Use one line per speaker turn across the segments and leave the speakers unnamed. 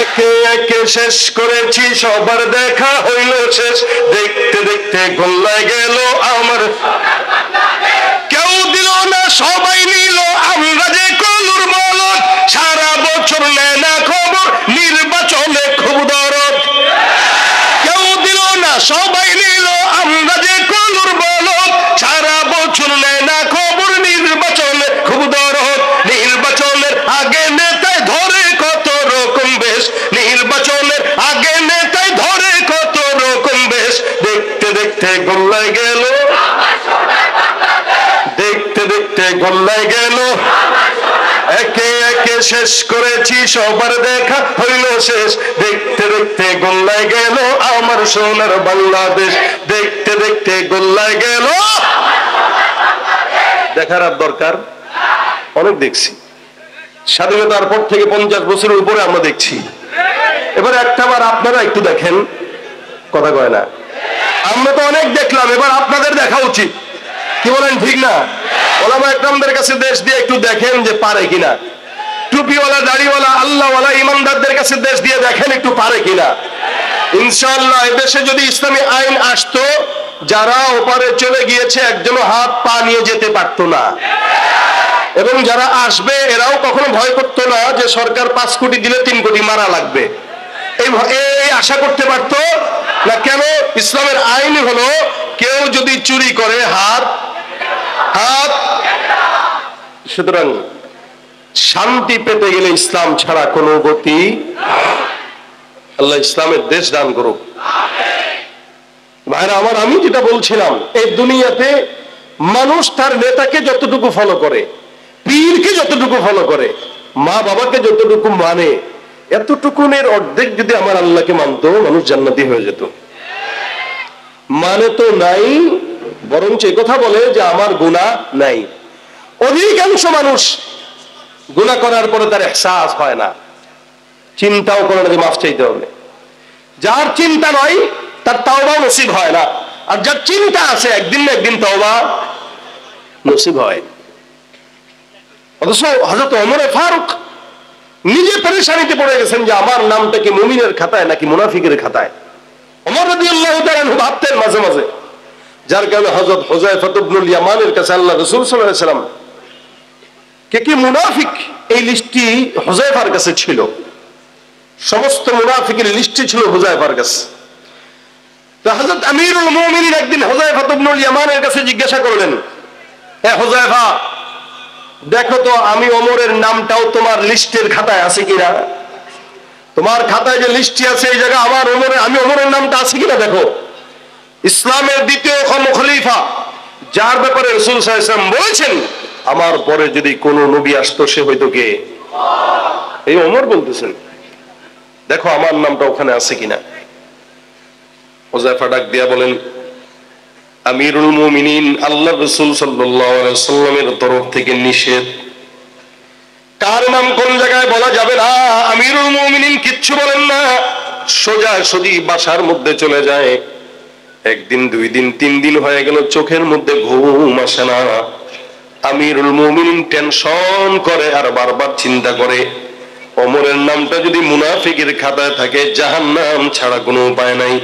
একে একে শেষ করেছি, সবার দেখা হইল শেষ, দেখতে দেখতে গোল্লায় গেল আমার। কেউ দিল না, সবাই নিল, আমরা যে কলুর বলদ, সারা বছর নেয় না খবর, নির্বাচনে খুব দরদ। কেউ দিল না, সবাই নিল, আমরা যে কলুর বলদ, সারা বছর নেয় না খবর, নির্বাচনে খুব দরদ। নির্বাচনের আগে নেতায় ধরে কত রকম বেশ, নির্বাচনের আগে নেতায় ধরে কত রকম বেশ, দেখতে দেখতে গোল্লায় গেল, দেখতে দেখতে গোল্লায় গেল। একে একে শেষ করেছি, সবার দেখা হইল শেষ, দেখতে দেখতে গোল্লায় গেল আমার সোনার বাংলাদেশ, দেখতে দেখতে গোল্লায় গেল। দেখার আর দরকার অনেক দেখছি, স্বাধীনতার পর থেকে 50 বছরের উপরে আমরা দেখছি। এবার একটাবার আপনারা একটু দেখেন, কথা কয় না, আমরা তো অনেক দেখলাম, এবার আপনাদের দেখা উচিত। কি বলেন, ঠিক না? ওলামা একরামদের কাছে দেশ দিয়ে একটু দেখেন যে পারে কিনা, টুপিওয়ালা দাড়িওয়ালা আল্লাহওয়ালা ইমানদারদের কাছে দেশ দিয়ে দেখেন একটু পারে কিনা। ইনশাআল্লাহ এদেশে যদি ইসলামী আইন আসতো, যারা ওপারে চলে গিয়েছে একজনও হাত পা নিয়ে যেতে পারতো না, এবং যারা আসবে এরাও কখনো ভয় করতো না যে সরকার 5 কোটি দিলে 3 কোটি মারা লাগবে, এই আশা করতে পারতো না। কেন? ইসলামের আইন হলো কেউ যদি চুরি করে হাত হাত। সুতরাং শান্তি পেতে গেলে ইসলাম ছাড়া কোনো গতি। আল্লাহ ইসলামের দেশ দান করুক। ভাইরা আমার, আমি যেটা বলছিলাম, এই দুনিয়াতে মানুষ তার নেতাকে যতটুকু ফলো করে, পীরকে যতটুকু ফলো করে, মা বাবাকে যতটুকু মানে, এতটুকুনের অর্ধেক যদি আমার আল্লাহকে মানতো, মানুষ জান্নাতি হয়ে যেত। মানে তো নাই, বরঞ্চ এই কথা বলে যে আমার গুনাহ নাই। অধিকাংশ মানুষ গুনাহ করার পরে তার ইহসাস হয় না, চিন্তাও করে না যে মাফ চাইতে হবে। যার চিন্তা নয় তার তাওবা নসিব হয় না, আর যার চিন্তা আছে একদিন না একদিন তাওবা নসিব হয়। অথচ হযরত ওমর ফারুক নিজে পেরেশানিতে পড়ে গেছেন যে আমার নামটা কি মুমিনের খাতায় নাকি মুনাফিকের খাতায়। ওমর রাদিয়াল্লাহু তাআলা ভাবতেন মাঝে মাঝে, যার কারণে হযরত হুযায়ফা ইবনুল ইয়ামানের কাছে আল্লাহ রাসূল সাল্লাল্লাহু আলাইহি ওয়াসাল্লাম কে কি মুনাফিক, এই লিস্টটি হুযায়ফার কাছে ছিল। সমস্ত মুনাফিকের লিস্টটি ছিল হুযায়ফার কাছে। তো হযরত আমিরুল মুমিনিন একদিন হুযায়ফা ইবনুল ইয়ামানের কাছে জিজ্ঞাসা করলেন, হে হুযায়ফা, দেখো তো আমি ওমরের নামটাও তোমার লিস্টের খাতায় আছে কিনা, তোমার খাতায় যে লিস্টটি আছে এই জায়গায় আমি ওমরের নামটা আছে কিনা দেখো। ইসলামের দ্বিতীয় খলিফা, যার ব্যাপারে রাসূল সাল্লাল্লাহু আলাইহি ওয়াসাল্লাম বলেছেন আমার পরে যদি কোনো নবী আসতো সে হয়তো কে, এই ওমর বলতেছেন, দেখো আমার নামটা ওখানে আছে কিনা। হুযায়ফা ডাক দিয়া বলেন, আমিরুল মুমিনিন, আল্লাহ রাসূল সাল্লাল্লাহু আলাইহি ওয়াসাল্লামের তরফ থেকে নিষেধ, কার নাম কোন জায়গায় বলা যাবে না। আমিরুল মুমিনিন কিচ্ছু বলেন না, সোজা সোজি বাসার মধ্যে চলে যায়। একদিন, 2 দিন, 3 দিন হয়ে গেল, চোখের মধ্যে ঘুম আসে না। আমিরুল মুমিনিন টেনশন করে আর বারবার চিন্তা করে, ওমরের নামটা যদি মুনাফিকের খাতায় থাকে জাহান্নাম ছাড়া কোনো উপায় নাই।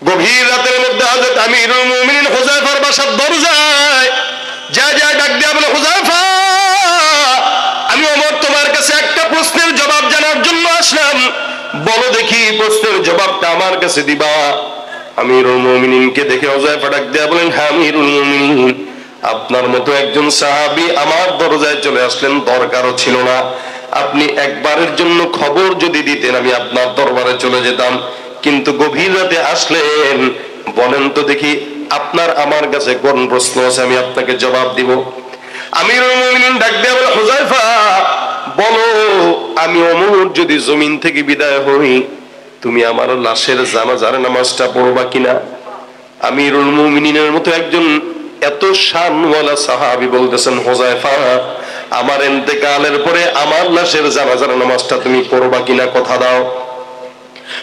গভীর রাতের মধ্যে হযরত আমিরুল মুমিনিন হুযায়ফার বাসার দরজায় যা ডাক দিয়া বলে, হুযায়ফা, আমি ওমর তোমার কাছে একটা প্রশ্নের জবাব জানার জন্য আসলাম, বলো দেখি প্রশ্নের জবাবটা আমার কাছে দিবা। আমিরুল মুমিনিনকে দেখে হুযায়ফা ডাক দিয়া বলেন, হ্যাঁ আমিরুল মুমিনিন, আপনার মতো একজন সাহাবী আমার দরজায় চলে আসলেন, দরকারও ছিল না। আপনি একবারের জন্য খবর যদি দিতেন আমি আপনার দরবারে চলে যেতাম, কিন্তু গভীর রাতে আসলেন। বলেন তো দেখি আপনার আমার কাছে কোন প্রশ্ন আছে, আমি আপনাকে জবাব দিব। আমিরুল মুমিনিন ডাক দিয়া বলে, হুযায়ফা বলো, আমি ওমর যদি জমিন থেকে বিদায় হই, তুমি আমার লাশের জানাজার নামাজটা পড়বা কিনা? আমিরুল মুমিনিনের মতো একজন এত শানওয়ালা সাহাবী বলতেছেন, হুযায়ফা আমার ইন্তেকালের পরে আমার লাশের জানাজার নামাজটা তুমি পড়বা কিনা, কথা দাও।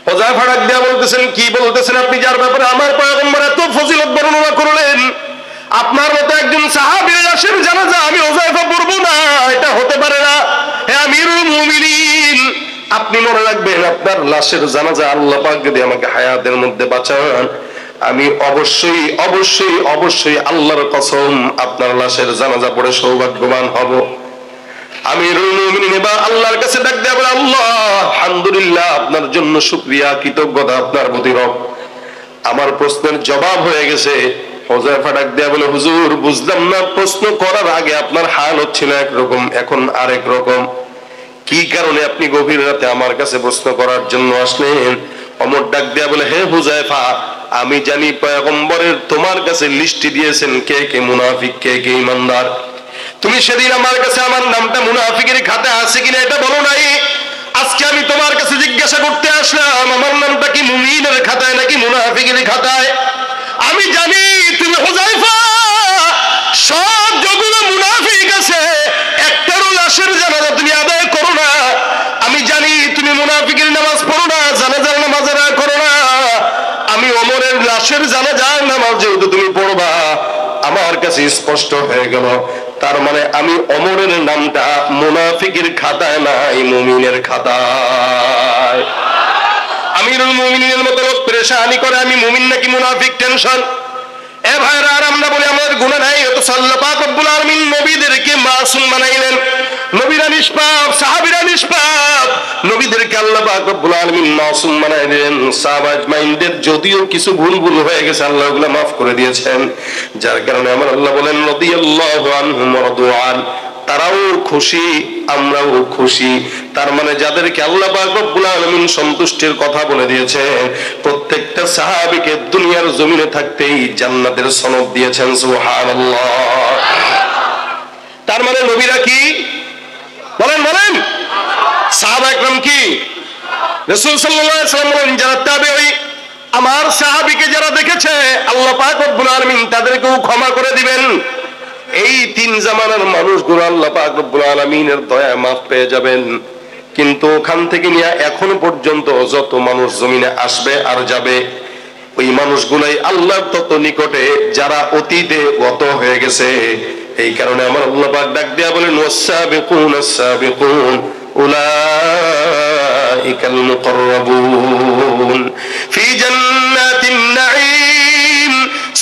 হুযায়ফা ডাক দিয়া বলতেছেন, কি বলতেছেন আপনি, যার ব্যাপারে আমার পয়গম্বর এত ফজিলত বর্ণনা করলেন, আপনার মতো একজন সাহাবীর লাশের জানাজা আমি হুযায়ফা পড়বো না, এটা হতে পারে না। হে আমিরুল মুমিনিন, আপনি মনে রাখবেন আপনার লাশের জানাজা আল্লাহ পাক যদি আমাকে হায়াতের মধ্যে বাঁচান, আমি অবশ্যই অবশ্যই অবশ্যই আল্লাহর কসম আপনার লাশের জানাজা পড়ে সৌভাগ্যবান হব। আমিরুল মুমিনিন এবার আল্লাহর কাছে ডাক দেয়া বলে, আল্লাহ আলহামদুলিল্লাহ, আপনার জন্য শুকরিয়া, কৃতজ্ঞতা আপনার প্রতি রব। আমার প্রশ্নের জবাব হয়ে গেছে। হুযায়ফা ডাক দেয়া বলে, হুজুর বুঝলাম না, প্রশ্ন করার আগে আপনার হাল হচ্ছিল একরকম, এখন আরেক রকম। কি কারণে আপনি গভীর রাতে আমার কাছে প্রশ্ন করার জন্য আসলেন? ওমর ডাক দেয়া বলে, হে হুযায়ফা, আমি জানি পয়গম্বরের তোমার কাছে লিস্ট দিয়েছেন কে কে মুনাফিক, কে কে ঈমানদার। তুমি সেদিন আমার কাছে আমার নামটা মুনাফিকের খাতায় আছে কিনা এটা বলো নাই। আজকে আমি তোমার কাছে জিজ্ঞাসা করতে আসলাম, আমার নামটা কি মুমিনের খাতায় নাকি মুনাফিকের খাতায়? আমি জানি তুমি হুযায়ফা সব যতগুলো মুনাফিক আছে একটারও লাশের জানাজা তুমি আদায় করো না। আমি জানি তুমি মুনাফিকের নামাজ পড়ো না, জানাজার নামাজ আদায় করো না। আমি ওমরের লাশের জানাজার নামাজ যেহেতু তুমি পড়বা, আমার কাছে স্পষ্ট হয়ে গেল, তার মানে আমি ওমরের নামটা মুনাফিকের খাতায় নাই, মুমিনের খাতায়। আমিরুল মুমিনিনের মতো লোক পেরেশানি করে আমি মুমিন নাকি মুনাফিক টেনশন। এ ভাইরা, আর আমরা বলি আমাদের গুনাহ নাই, অথচ আল্লাহ পাক রব্বুল আলামিন নবীদেরকে মাসুম বানাইলেন। নবীরা নিষ্পাপ, সাহাবীরা নিষ্পাপ, নবীদেরকে আল্লাহ পাক রব্বুল আলামিন মাসুম বানাইলেন। সাহাবা আজমাইনদের যদিও কিছু ভুল হয়ে গেছে, আল্লাহ ওগুলো মাফ করে দিয়েছেন। যার কারণে আমার আল্লাহ বলেন, রাদিয়াল্লাহু আনহুম ওয়া রাদু আন, তারাও খুশি আমরাও খুশি। তার মানে যাদেরকে আল্লাহ পাক রব্বুল আলামিন সন্তুষ্টির কথা বলে দিয়েছেন, প্রত্যেকটা সাহাবীকে দুনিয়ার জমিনে থাকতেই জান্নাতের সনদ দিয়েছেন। সুবহানাল্লাহ। তার মানে নবীরা কি বলেন বলেন, সাহাবা একরাম কি? রাসূল সাল্লাল্লাহু আলাইহি ওয়াসাল্লাম বলেন, যারা তাবেঈ আমার সাহাবীকে যারা দেখেছে আল্লাহ পাক রব্বুল আলামিন তাদেরকেও ক্ষমা করে দিবেন। এই তিন জামানার মানুষগুলো আল্লাহ পাক রব্বুল আলামিনের দয়া মাফ পেয়ে যাবেন। কিন্তু ওখান থেকে নিয়ে এখনো পর্যন্ত যত মানুষ জমিনে আসবে আর যাবে, ওই মানুষগুলাই আল্লাহর তত নিকটে যারা অতীতে গত হয়ে গেছে। এই কারণে আমার আল্লাহ পাক ডাক দেয়া বলেন, ওয়াস-সাবিকুন আস-সাবিকুন উলাইকাল মুকাররাবুন ফি জান্নাতিন নাঈম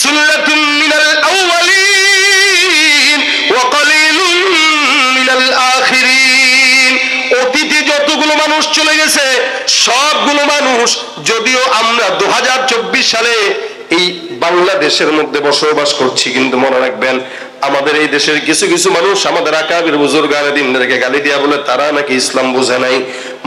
সুল্লাতুম মিনাল আউওয়ালিন ওয়া কালিলুম মিনাল আখিরিন। অতীতে যতগুলো মানুষ চলে গেছে সবগুলো মানুষ, যদিও আমরা 2024 সালে এই বাংলাদেশের মধ্যে বসবাস করছি, কিন্তু মনে রাখবেন আমাদের এই দেশের কিছু কিছু মানুষ আমাদের আকাবির বুজুর্গানে দিনদেরকে গালি দিয়া বলে তারা নাকি ইসলাম বুঝে নাই।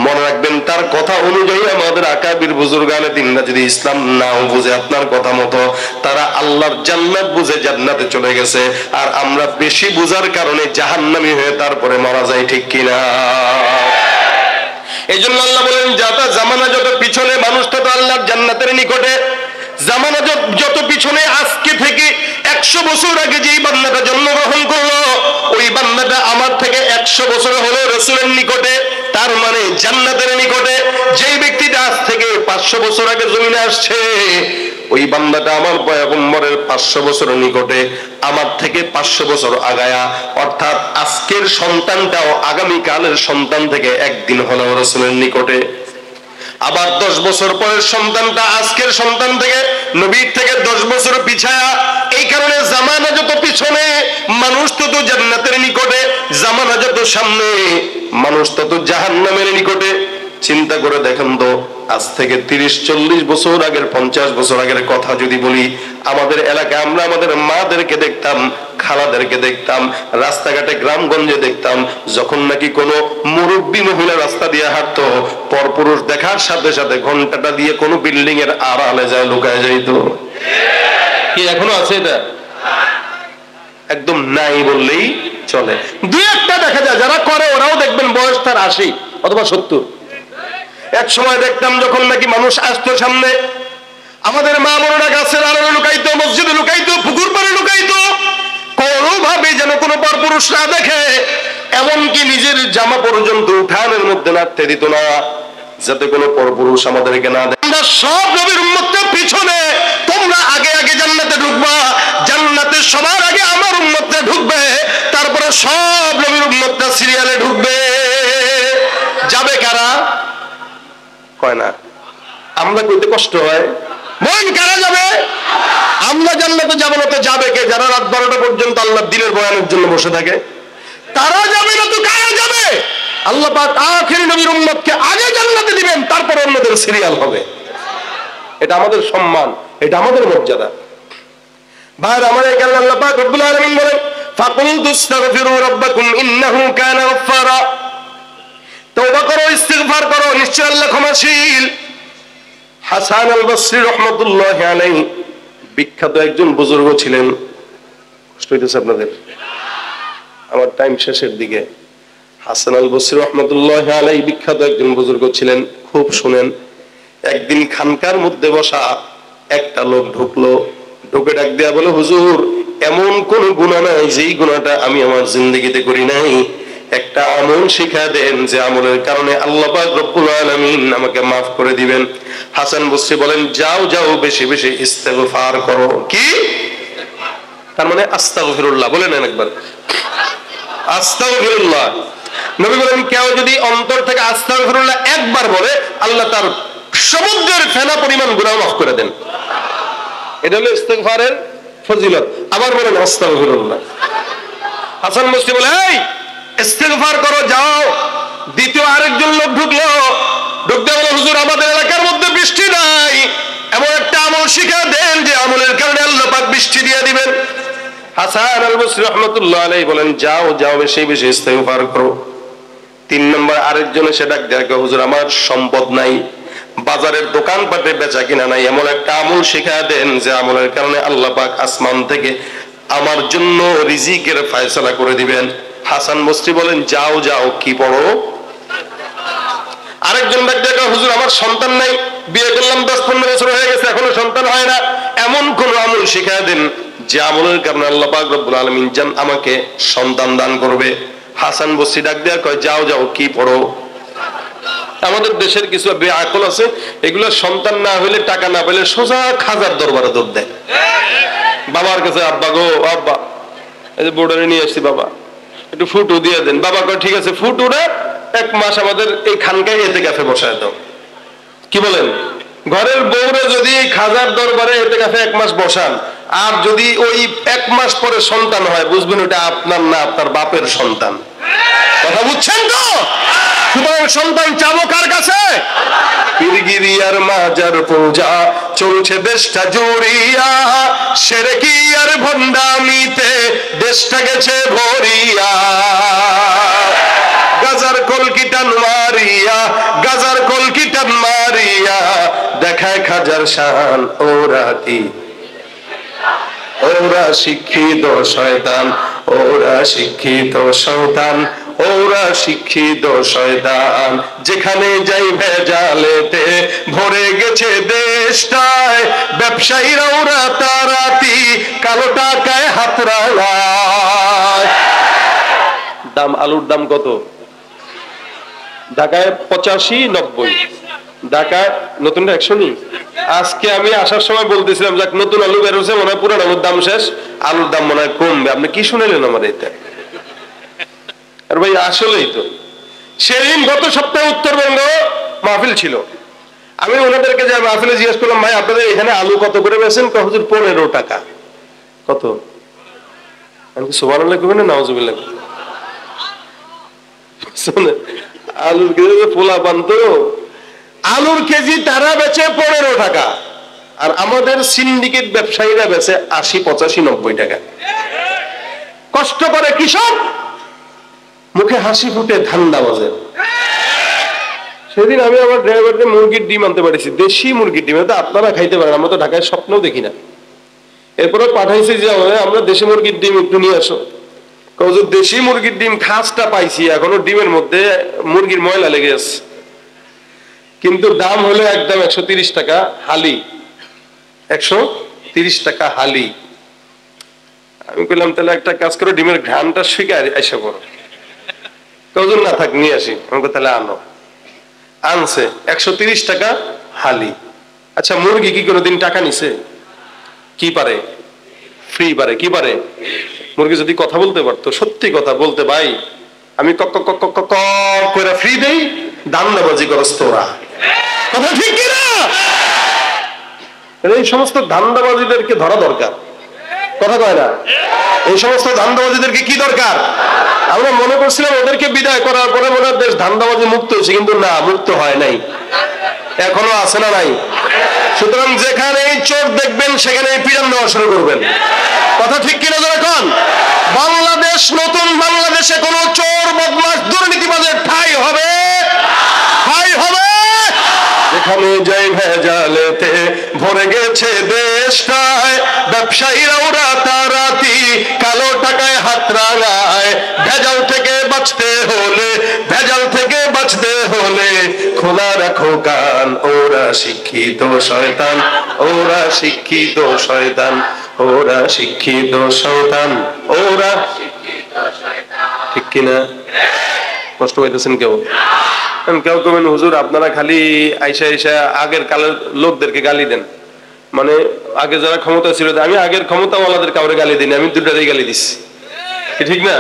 মনে রাখবেন তার কথা অনুযায়ী আমাদের আকাবির বুজুর্গানে দিনরা যদি ইসলাম নাও বুঝে আপনার কথা মতো, তারা আল্লাহর জান্নাত বুঝে জান্নাতে চলে গেছে, আর আমরা বেশি বুঝার কারণে জাহান্নামী হয়ে তারপরে মারা যাই, ঠিক কিনা? এই জন্য আল্লাহ বলেন, যাতা জামানা যত পিছনে মানুষ তত আল্লাহর জান্নাতের নিকটে। জামানা যত পিছনে, আজকে থেকে 100 বছর আগে যেই বান্দাটা জন্মগ্রহণ করলো, ওই বান্দাটা আমার থেকে 100 বছর হলো রাসূলের নিকটে, তার মানে জান্নাতের নিকটে। যেই ব্যক্তিটা আজ থেকে 500 বছর আগে জমিনে আসছে, ওই বান্দাটা আমার পয়গম্বরের 500 বছরের নিকটে, আমার থেকে 500 বছর আগায়া। অর্থাৎ আজকের সন্তানটাও আগামী কালের সন্তান থেকে একদিন হলো রাসূলের নিকটে। আবার 10 বছর পরের সন্তানটা আজকের সন্তান থেকে, নবীর থেকে 10 বছর পিছায়া। এই কারণে জামানা যত পিছনে মানুষ তত জান্নাতের নিকটে, জামানা যত সামনে মানুষ তত জাহান্নামের নিকটে। চিন্তা করে দেখেন তো, আজ থেকে 30-40 বছর আগের, 50 বছর আগের কথা যদি বলি, আমাদের এলাকায় আমরা আমাদের মাদেরকে দেখতাম, খালাদেরকে দেখতাম, রাস্তাঘাটে গ্রামগঞ্জে দেখতাম, যখন নাকি কোনো মুরব্বী মহিলা রাস্তা দিয়ে হাঁটতো, পরপুরুষ দেখার সাথে সাথে ঘন্টাটা দিয়ে কোনো বিল্ডিং এর আড়ালে যায় লুকায় যাইত। কি এখনো আছে এটা? একদম নাই বললেই চলে। দুই একটা দেখা যায়, যারা করে ওরাও দেখবেন বয়স তার 80 অথবা 70। এক সময় দেখতাম যখন নাকি মানুষ আসতো সামনে, আমাদের মা বোনেরা গাছের আড়ালে লুকাইতো, মসজিদে লুকাইতো, পুকুর পাড়ে লুকাইতো, কোনোভাবে যেন কোনো পরপুরুষ না দেখে। এমনকি নিজের জামা পর্যন্ত উঠানের মধ্যে নাড়তে দিত না, যাতে কোনো পরপুরুষ আমাদেরকে না দেখে। আমরা সব নবীর উম্মতের পিছনে, তোমরা আগে আগে জান্নাতে ঢুকবা, জান্নাতে সবার আগে আমার উম্মতটা ঢুকবে, তারপরে সব নবীর উম্মতটা সিরিয়ালে ঢুকবে। যাবে কারা? কয় না। আমরা কইতে কষ্ট হয়। বলেন কারা যাবে? আমরা জান্নাতে যাব না তো যাবে কে? যারা রাত 12টা পর্যন্ত আল্লাহর দ্বীনের বয়ানের জন্য বসে থাকে, তারা যাবে না তো কারা যাবে? আল্লাহ পাক আখিরি নবীর উম্মতকে আগে জান্নাতে দিবেন, তারপর অন্যদের সিরিয়াল হবে। এটা আমাদের সম্মান, এটা আমাদের মর্যাদা। ভাইরা আমার, এখানে আল্লাহ পাক রব্বুল আলামিন বলেন ফাকুলতু আস্তাগফিরু রাব্বাকুম ইন্নাহু কানা গাফফারা। তওবা করো, ইস্তিগফার করো, নিশ্চয় আল্লাহ ক্ষমাশীল। হাসান আল বসরি রাহমাতুল্লাহি আলাইহি বিখ্যাত একজন বুজুর্গ ছিলেন। কষ্ট হইতেছে আপনাদের? আমার টাইম শেষের দিকে। হাসান আল বসরি রাহমাতুল্লাহি আলাইহি বিখ্যাত একজন বুজুর্গ ছিলেন। খুব শুনেন। একদিন খানকার মধ্যে বসা একটা লোক ঢুকলো, ঢুকে ডাক দেয়া বলে, হুজুর এমন কোন গুনাহ নাই যেই গুনাহটা আমি আমার জিন্দেগিতে করি নাই, একটা আমল শিখা দেন যে আমলের কারণে আল্লাহ পাক রব্বুল আলামিন আমাকে মাফ করে দিবেন। হাসান বসরি বলেন, যাও যাও বেশি বেশি ইস্তেগফার করো। কি তার মানে? আস্তাগফিরুল্লাহ বলেন একবার, আস্তাগফিরুল্লাহ। নবী বলেন, কেউ যদি অন্তর থেকে আস্তাগফিরুল্লাহ একবার বলে, আল্লাহ তার সমুদ্রের ফেনা পরিমাণ গুনাহ মাফ করে দেন। এটা হলো ইস্তেগফারের ফজিলত। আবার বলেন আস্তাগফিরুল্লাহ। হাসান বসরি বলে, এই ইস্তেগফার করো, যাও। দ্বিতীয় আরেকজন লোক ঢুকলো, ঢুকতে বলে, হুজুর আমাদের এলাকার মধ্যে বৃষ্টি নাই, এমন একটা আমল শিখা দেন যে আমলের কারণে আল্লাহ পাক বৃষ্টি দিয়ে দিবেন। হাসান আল বসরি রাহমাতুল্লাহ আলাইহি বলেন, যাও যাও বেশি বেশি ইস্তেগফার করো। 3 নম্বর আরেকজন এসে ডাক দেয়, হুজুর আমার সম্পদ নাই, বাজারের দোকানপাটে বেচা কিনা নাই, এমন একটা আমল শিখা দেন যে আমলের কারণে আল্লাহ পাক আসমান থেকে আমার জন্য রিজিকের ফয়সালা করে দিবেন। হাসান বসরি বলেন, যাও যাও। কি পড়ো? আরেকজন ডাক দেয়, হুজুর আমার সন্তান নাই, বিয়ে করলাম 10-15 বছর হয়ে গেছে, এখনো সন্তান হয় না, এমন কোন আমল শিখা দেন যে আমলের কারণে আল্লাহ পাক রব্বুল আলামিন জান আমাকে সন্তান দান করবে। হাসান বসরি ডাক দেয়া কয়, যাও যাও। কি পড়ো? আমাদের দেশের কিছু বেআকল আছে, এগুলো সন্তান না হইলে, টাকা না পেলে সোজা খাজার দরবারে দৌড় দেয়। বাবার কাছে, আব্বা গো আব্বা, এই যে বোর্ডারে নিয়ে আসছি, বাবা একটু ফুটু দিয়ে দেন। বাবা কয় ঠিক আছে, ফুটুটা 1 মাস আমাদের এই খানকায় ইতিকাফে বসায় দাও। কি বলেন? ঘরের বউরে যদি খাজার দরবারে ইতিকাফে 1 মাস বসান, আর যদি ওই 1 মাস পরে সন্তান হয়, বুঝবেন ওটা আপনার না, আপনার বাপের সন্তান। কথা বুঝছেন তো? সুতরাং সন্তান চাবো কার কাছে? পীরগিরিয়ার মাজার পূজা চলছে দেশটা জুড়িয়া, শিরকি আর ভণ্ডামিতে দেশটা গেছে ভরিয়া। গাজার কলকিটান মারিয়া, গাজার কলকিটান মারিয়া, দেখায় খাজার শান। ওরা কি? ওরা শিক্ষিত শয়তান, ওরা শিক্ষিত শয়তান, ওরা শিক্ষিত শয়তান। যেখানে যাই ভেজালেতে ভরে গেছে দেশটায়, ব্যবসায়ীরা ওরা তারাতি কালো টাকায় হাত রাঙায়। দাম আলুর দাম কত? ঢাকায় 85-90, ঢাকায় নতুনটা 100 নি। আজকে আমি আসার সময় বলতেছিলাম, যাক নতুন আলু বেরোছে, মনে হয় পুরানোর দাম শেষ, আলুর দাম মনে হয় কমবে। আপনি কি শুনেলেন আমার এটা? আর ভাই আসলেই তো সেদিন গত সপ্তাহে উত্তরবঙ্গ মাহফিল ছিল, আমি ওনাদেরকে যে মাহফিলে জিজ্ঞেস করলাম, ভাই আপনাদের এখানে আলু কত করে বেচেন? হুজুর 15 টাকা। কত? আমি সুবহানাল্লাহ কইবেন না নাউজুবিল্লাহ? আলুর কেজি পোলা পান্ত, আলুর কেজি তারা বেচে 15 টাকা, আর আমাদের সিন্ডিকেট ব্যবসায়ীরা বেচে 80, 85, 90 টাকা। কষ্ট করে কৃষক, মুখে হাসি ফুটে ধান্দা বাজে। সেদিন আমি আমার ড্রাইভারদের মুরগির ডিম আনতে পারিছি, দেশি মুরগির ডিম, এটা আপনারা খাইতে পারেন, আমরা তো ঢাকায় স্বপ্নেও দেখি না। এরপরে পাঠাইছি যে আমরা দেশি মুরগির ডিম একটু নিয়ে আসো। দেশি মুরগির ডিম খাসটা পাইছি, এখনো ডিমের মধ্যে মুরগির ময়লা লেগে আছে, কিন্তু দাম হলো একদম 130 টাকা হালি। 130 টাকা হালি। আমি বললাম, তাহলে একটা কাজ করো, ডিমের ঘ্রাণটা শিখে এসে পড়ো। কজন না থাক, নিয়ে আসি। আমাকে তাহলে আনো। আনছে 130 টাকা হালি। আচ্ছা, মুরগি কি কোনোদিন টাকা নিছে? কি পারে? ফ্রি পারে। কি পারে? মুরগি যদি কথা বলতে পারতো, সত্যি কথা বলতে, ভাই আমি কক কক কক কক করে ফ্রি দেই, দান্দাবাজি করস তোরা। কথা ঠিক কিনা? এই সমস্ত ধান্দাবাজিদেরকে ধরা দরকার, কথা কয় না? এই সমস্ত ধান্দাবাজিদেরকে কি দরকার? আমরা মনে করছিলাম ওদেরকে বিদায় করার পরে মনে হয় দেশ ধান্দাবাজি মুক্ত হয়েছে, কিন্তু না, মুক্ত হয় নাই, এখনো আছে না নাই? সুতরাং যেখানে চোর দেখবেন সেখানে পিটান দেওয়া শুরু করবেন, কথা ঠিক কিনা? যখন বাংলাদেশ, নতুন বাংলাদেশে কোন চোর বদমাশ দুর্নীতিবাজের ঠাঁই হবে, ঠাঁই হবে। যেখানে যাই ভেজালেতে ভরে গেছে দেশটায়, ব্যবসায়ীরাও রাতারাতি কালো টাকায় হাত রাঙায়। ভেজাল থেকে বাঁচতে হলে, ভেজাল থেকে বাঁচতে হলে খোলা রাখো কান, ওরা শিক্ষিত শয়তান, ওরা শিক্ষিত শয়তান, ওরা শিক্ষিত শয়তান, ওরা ঠিক কিনা? কষ্ট পাইতেছেন কেউ? কেউ কবেন হুজুর আপনারা খালি আইসা আইসা আগের কালের লোকদেরকে গালি দেন, মানে আগে যারা ক্ষমতা ছিল, আমি আগের ক্ষমতাওয়ালাদের কাউরে গালি দিই, আমি দুটারই গালি দিচ্ছি, ঠিক না?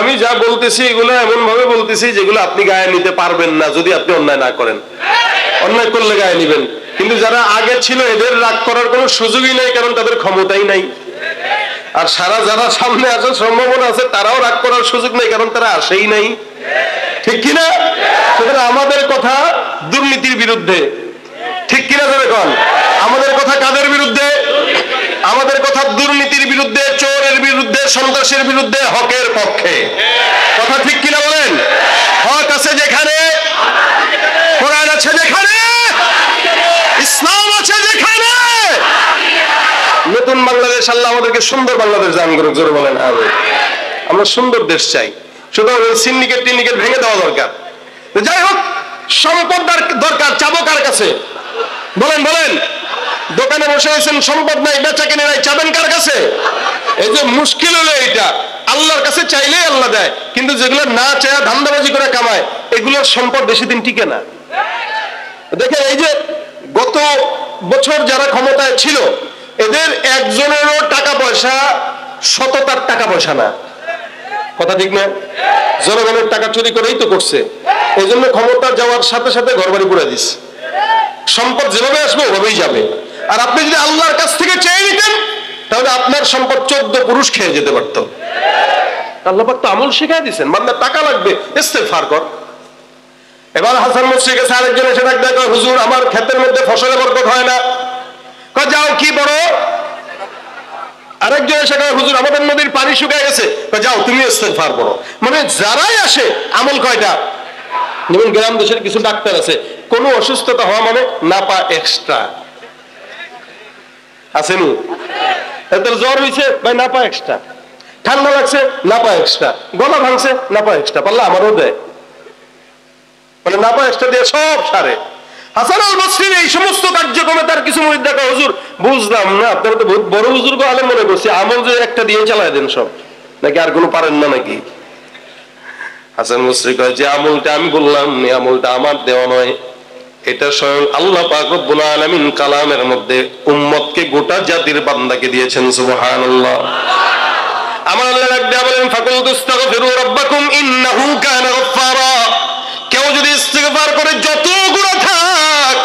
আমি যা বলতেছি এগুলো এমন ভাবে বলতেছি যেগুলো আপনি গায়ে নিতে পারবেন না যদি আপনি অন্যায় না করেন। অন্যায় করলে গায়ে নিবেন, কিন্তু যারা আগে ছিল এদের রাগ করার কোনো সুযোগই নাই, কারণ তাদের ক্ষমতাই নাই। আর যারা সামনে আসার সম্ভাবনা আছে তারাও রাগ করার সুযোগ নেই, কারণ তারা আসেই নাই, ঠিক কিনা? সুতরাং আমাদের কথা দুর্নীতির বিরুদ্ধে, ঠিক কিনা? যেরকম আমাদের কথা কাদের বিরুদ্ধে? আমাদের কথা দুর্নীতির বিরুদ্ধে, চোরের বিরুদ্ধে, সন্ত্রাসের বিরুদ্ধে, হকের পক্ষে, কথা ঠিক কিনা বলেন? হক আছে যেখানে, কোরআন আছে যেখানে, ইসলাম আছে যেখানে, নতুন বাংলাদেশ আল্লাহ আমাদেরকে সুন্দর বাংলাদেশ দান করুক, জোরে বলেন আমিন। আমরা সুন্দর দেশ চাই, সুতরাং সিন্ডিকেট টিন্ডিকেট ভেঙে দেওয়া দরকার। যাই হোক, সম্পদ দরকার, চাবো কার কাছে? বলেন বলেন। দোকানে বসে আছেন, সম্পদ নাই, বেচা কিনে নাই, চাবেন কার কাছে? এই যে মুশকিল হলো এইটা, আল্লাহর কাছে চাইলেই আল্লাহ দেয়, কিন্তু যেগুলো না চায় ধান্দাবাজি করে কামায়, এগুলোর সম্পদ বেশি দিন টিকে না। দেখেন এই যে গত বছর যারা ক্ষমতায় ছিল, এদের একজনেরও টাকা পয়সা সততার টাকা পয়সা না, কথা ঠিক না? জনগণের টাকা চুরি করেই তো করছে, এই জন্য ক্ষমতা যাওয়ার সাথে সাথে ঘরবাড়ি পুড়ে দিচ্ছে। সম্পদ যেভাবে আসবে ওভাবেই যাবে। আর আপনি যদি আল্লাহর কাছ থেকে চেয়ে নিতেন, তাহলে আপনার সম্পদ 14 পুরুষ খেয়ে যেতে পারত। আল্লাহ পাক তো আমল শিখাই দিচ্ছেন, বান্দা টাকা লাগবে ইস্তেগফার কর। এবার হাসান মুসরির কাছে আরেকজন এসে ডাক দেয়, হুজুর আমার ক্ষেতের মধ্যে ফসলে বরকত হয় না। কয় যাও কি বড়? আরেকজন এসে কয় হুজুর আমাদের নদীর পানি শুকিয়ে গেছে। কয় যাও তুমি ইস্তেগফার করো। মানে যারাই আসে আমল কয়টা? যেমন গ্রাম দেশের কিছু ডাক্তার আছে, কোনো অসুস্থতা হওয়া মানে নাপা এক্সট্রা, আসেনি? এদের জ্বর হয়েছে ভাই নাপা এক্সট্রা, ঠান্ডা লাগছে নাপা এক্সট্রা, গলা ভাঙছে নাপা এক্সট্রা, পারলে আমারও দেয়, মানে নাপা এক্সট্রা দিয়ে সব সারে। হাসান আল বসরির এই সমস্ত কার্যক্রমে তার কিছু মুরিদ দেখা, হুজুর বুঝলাম না, আপনারা তো বহুত বড় বুজুর্গ আলেম মনে করছি, আমল যে একটা দিয়ে চালায় দেন সব, নাকি আর কোনো পারেন না নাকি? হাসান বসরি কয় যে আমলটা আমি বললাম, এই আমলটা আমার দেওয়া নয়, এটা স্বয়ং আল্লাহ পাক রব্বুল আলামিন কালামের মধ্যে উম্মতকে, গোটা জাতির বান্দাকে দিয়েছেন। সুবহানাল্লাহ। আমার আল্লাহ ডাক দিয়ে বলেন, ফাকুলতু ইস্তাগফিরু রাব্বাকুম ইন্নাহু কানা গফফারা। কেউ যদি ইস্তিগফার করে যত গুনাহ থাক,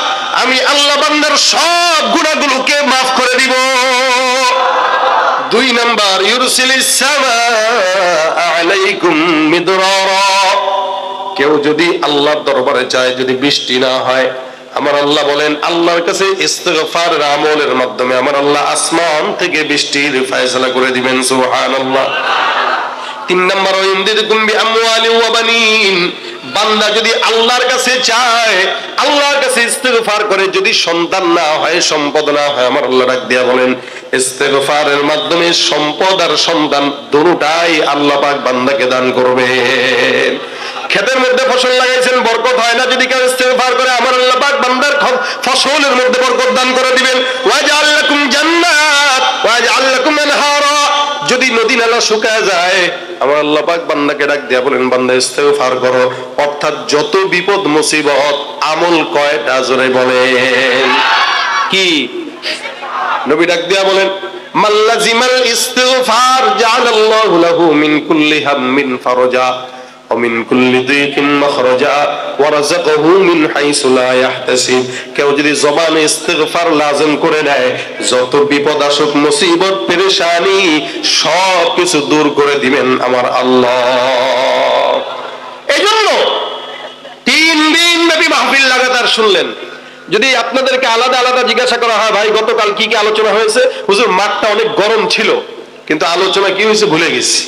আমি আল্লাহ বান্দার সব গুনাহগুলোকে maaf করে দিব। 2 নাম্বার, ইউরসিলিস সামাআ আলাইকুম মিদরারা। কেউ যদি আল্লাহর দরবারে যায়, যদি বৃষ্টি না হয়, আমার আল্লাহ বলেন আল্লাহর কাছে ইস্তিগফারের আমলের মাধ্যমে আমার আল্লাহ আসমান থেকে বৃষ্টির ফয়সালা করে দিবেন। সুবহানাল্লাহ। 3 নাম্বার, ইনদিরকুম বিআমওয়ালি ওয়া বানিন। বান্দা যদি আল্লাহর কাছে চায়, আল্লাহর কাছে ইস্তিগফার করে, যদি সন্তান না হয়, সম্পদ না হয়, আমার আল্লাহ ডাক দিয়া বলেন ইস্তিগফারের মাধ্যমে সম্পদ আর সন্তান দুটোটাই আল্লাহ পাক বান্দাকে দান করবেন। ক্ষেতের মধ্যে ফসল লাগাইছেন, বরকত হয় না, যদি কেউ ইস্তিগফার করে, আমার আল্লাহ পাক বান্দার ফসলের মধ্যে বরকত দান করে দিবেন। ওয়াজআল লাকুম জান্নাত ওয়াজআল লাকুম আনহারা। যদি নদী নালা শুকায় যায়, আমার আল্লাহ পাক বান্দাকে ডাক দিয়া বলেন বান্দা ইস্তিগফার করো। অর্থাৎ যত বিপদ মুসিবত, আমল কয়টা জোরে বলেন? কি? নবী ডাক দিয়া বলেন মাল্লাজিমাল ইস্তিগফার জাআলাল্লাহু লাহু মিন কুল্লি হাম্মিন ফারজা। ومن كل ضيق مخرجا ورزقه من حيث لا يحتسب। কেউ যদি জবানে ইস্তিগফার লাজিম করে নেয়, যত বিপদ আসুক, মুসিবত পেরেশানি সব কিছু দূর করে দিবেন আমার আল্লাহ। এজন্য 3 দিন ব্যাপী মাহফিল লাগাতার শুনলেন। যদি আপনাদেরকে আলাদা আলাদা জিজ্ঞাসা করা হয়, ভাই গতকাল কি কি আলোচনা হয়েছে, হুজুর মাঠটা অনেক গরম ছিল কিন্তু আলোচনা কি হয়েছে ভুলে গেছি,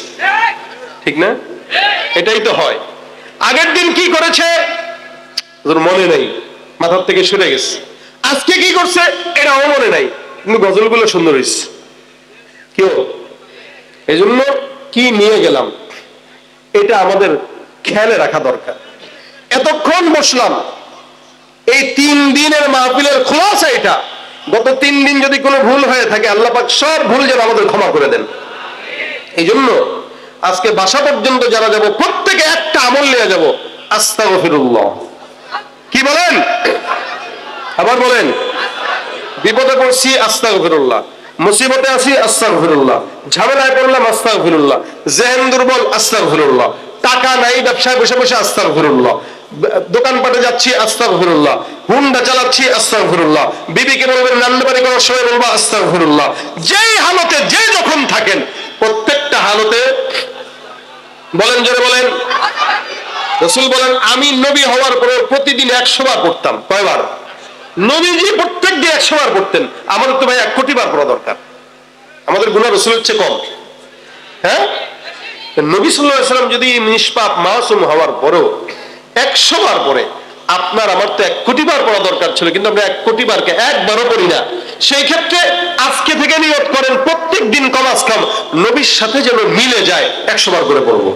ঠিক না? এটাই তো হয়। আগের দিন কি করেছে মনে নাই, মাথার থেকে সরে গেছে। আজকে কি করছে এটাও মনে নাই, কিন্তু গজলগুলো সুন্দর হয়েছে। কেউ এই জন্য কি নিয়ে গেলাম এটা আমাদের খেয়ালে রাখা দরকার। এতক্ষণ বসলাম, এই 3 দিনের মাহফিলের খোলাসা এটা। গত 3 দিন যদি কোনো ভুল হয়ে থাকে, আল্লাহ পাক সব ভুল যেন আমাদের ক্ষমা করে দেন। এই জন্য আজকে বাসা পর্যন্ত যারা যাব, প্রত্যেকে একটা আমল নিয়ে যাব, আস্তাগফিরুল্লাহ। কি বলেন? আবার বলেন। বিপদে পড়ছি আস্তাগফিরুল্লাহ, মুসিবতে আছি আস্তাগফিরুল্লাহ, ঝামেলায় পড়লাম আস্তাগফিরুল্লাহ, জেহেন দুর্বল আস্তাগফিরুল্লাহ, টাকা নাই ব্যবসায় বসে বসে আস্তাগফিরুল্লাহ, দোকানপাটে যাচ্ছি আস্তাগফিরুল্লাহ, হুন্ডা চালাচ্ছি আস্তাগফিরুল্লাহ, বিবিকে বলবেন রান্নাবাড়ি করার সময় বলবো আস্তাগফিরুল্লাহ। যেই হালতে যে যখন থাকেন, প্রত্যেকটা হালতে বলেন, জোরে বলেন। রাসূল বলেন, আমি নবী হওয়ার পরে প্রতিদিন 100 বার পড়তাম। কয়বার? নবীজি প্রত্যেক দিন 100 বার পড়তেন। আমাদের তো ভাই 1 কোটি বার পড়া দরকার। আমাদের গুনাহ রাসূলের চেয়ে কম। হ্যাঁ, নবী সাল্লাল্লাহু আলাইহি ওয়াসাল্লাম যদি নিষ্পাপ মাসুম হওয়ার পরেও 100 বার পড়ে, আপনার আমার তো 1 কোটি বার পড়া দরকার ছিল, কিন্তু আমরা 1 কোটি বারকে একবারও পড়ি না। সেই ক্ষেত্রে আজকে থেকে নিয়ত করেন প্রত্যেক দিন কম আজ কম নবীর সাথে যেন মিলে যায় 100 বার করে পড়বো।